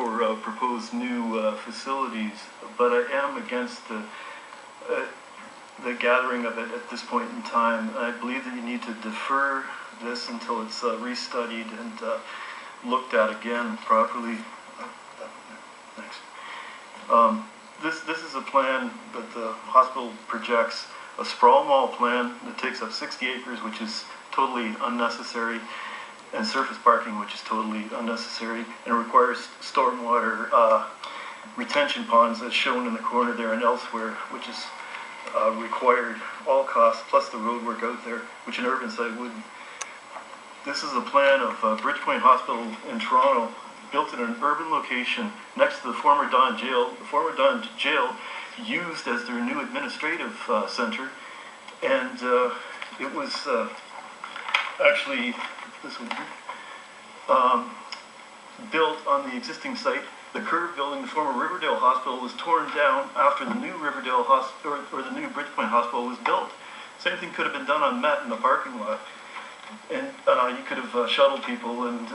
for proposed new facilities, but I am against the gathering of it at this point in time. I believe that you need to defer this until it's restudied and looked at again properly. Thanks. This is a plan that the hospital projects, a sprawl mall plan that takes up 60 acres, which is totally unnecessary, and surface parking, which is totally unnecessary, and requires stormwater retention ponds as shown in the corner there and elsewhere, which is required, all costs, plus the road work out there, which an urban site wouldn't. This is a plan of Bridgepoint Hospital in Toronto, built in an urban location next to the former Don Jail. The former Don Jail used as their new administrative center, and it was actually this one built on the existing site. The curved building, the former Riverdale Hospital, was torn down after the new Riverdale Hospital or the new Bridgepoint Hospital was built. Same thing could have been done on Met in the parking lot, and you could have shuttled people and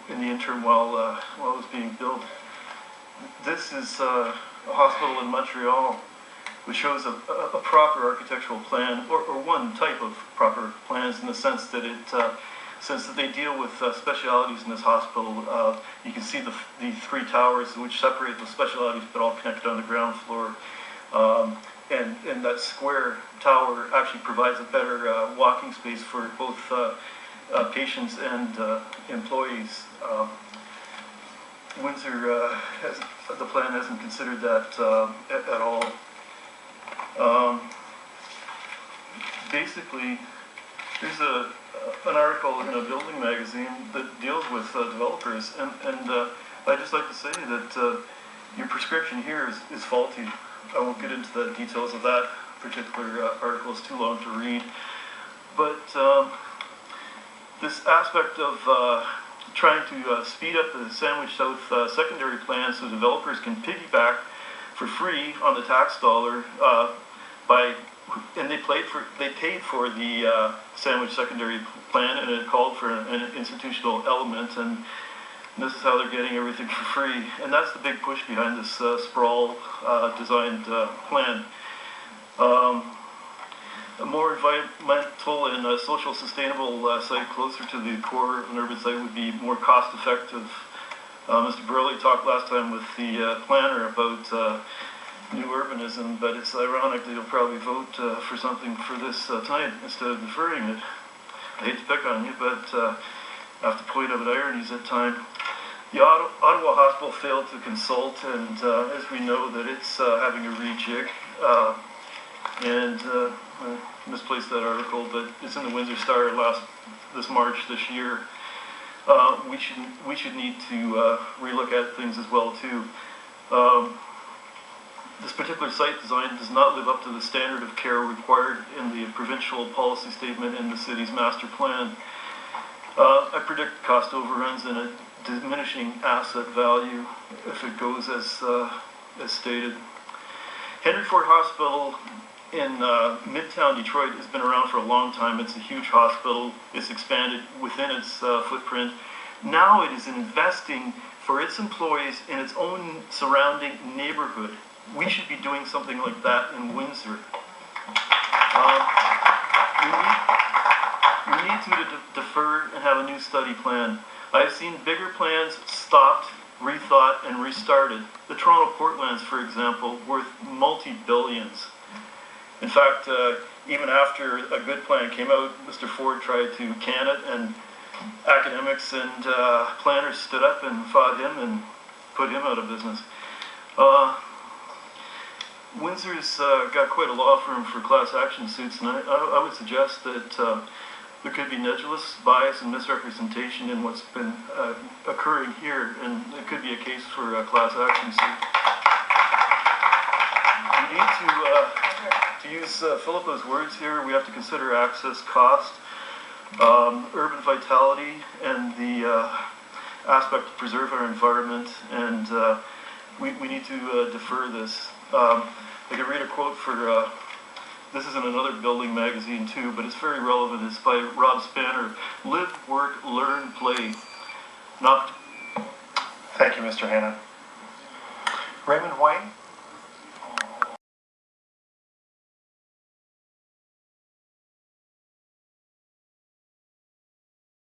in the interim while it was being built. This is a hospital in Montreal, which shows a proper architectural plan, or one type of proper plans, in the sense that since they deal with specialities in this hospital. You can see the three towers which separate the specialities, but all connected on the ground floor. And that square tower actually provides a better walking space for both patients and employees. Windsor the plan hasn't considered that at all. Basically, there's an article in a building magazine that deals with developers, and I'd just like to say that your prescription here is faulty. I won't get into the details of that particular article, it's too long to read. But this aspect of trying to speed up the Sandwich South secondary plan so developers can piggyback for free on the tax dollar and they paid for the Sandwich secondary plan, and it called for an institutional element, and this is how they're getting everything for free. And that's the big push behind this sprawl designed plan. A more environmental and social sustainable site closer to the core of an urban site would be more cost effective. Mr. Burley talked last time with the planner about new urbanism, but it's ironic that you'll probably vote for something for this tonight instead of deferring it. I hate to pick on you, but I have to point out ironies at times. The Ottawa Hospital failed to consult, and as we know that it's having a rejig, and I misplaced that article, but it's in the Windsor Star this March this year. We should need to relook at things as well too. This particular site design does not live up to the standard of care required in the provincial policy statement in the city's master plan. I predict cost overruns and a diminishing asset value if it goes as stated. Henry Ford Hospital in Midtown Detroit has been around for a long time. It's a huge hospital. It's expanded within its footprint. Now it is investing for its employees in its own surrounding neighborhood. We should be doing something like that in Windsor. We need to defer and have a new study plan. I've seen bigger plans stopped, rethought, and restarted. The Toronto Portlands, for example, worth multi-billions. In fact, even after a good plan came out, Mr. Ford tried to can it, and academics and planners stood up and fought him and put him out of business. Windsor's got quite a law firm for class action suits, and I would suggest that there could be nebulous bias and misrepresentation in what's been occurring here, and it could be a case for a class action suit. We need to use Philippa's words here. We have to consider access, cost, urban vitality, and the aspect to preserve our environment, and we need to defer this. I could read a quote for, this is in another building magazine too, but it's very relevant. It's by Rob Spanner. Live, work, learn, play. Not Thank you, Mr. Hanna. Raymond White?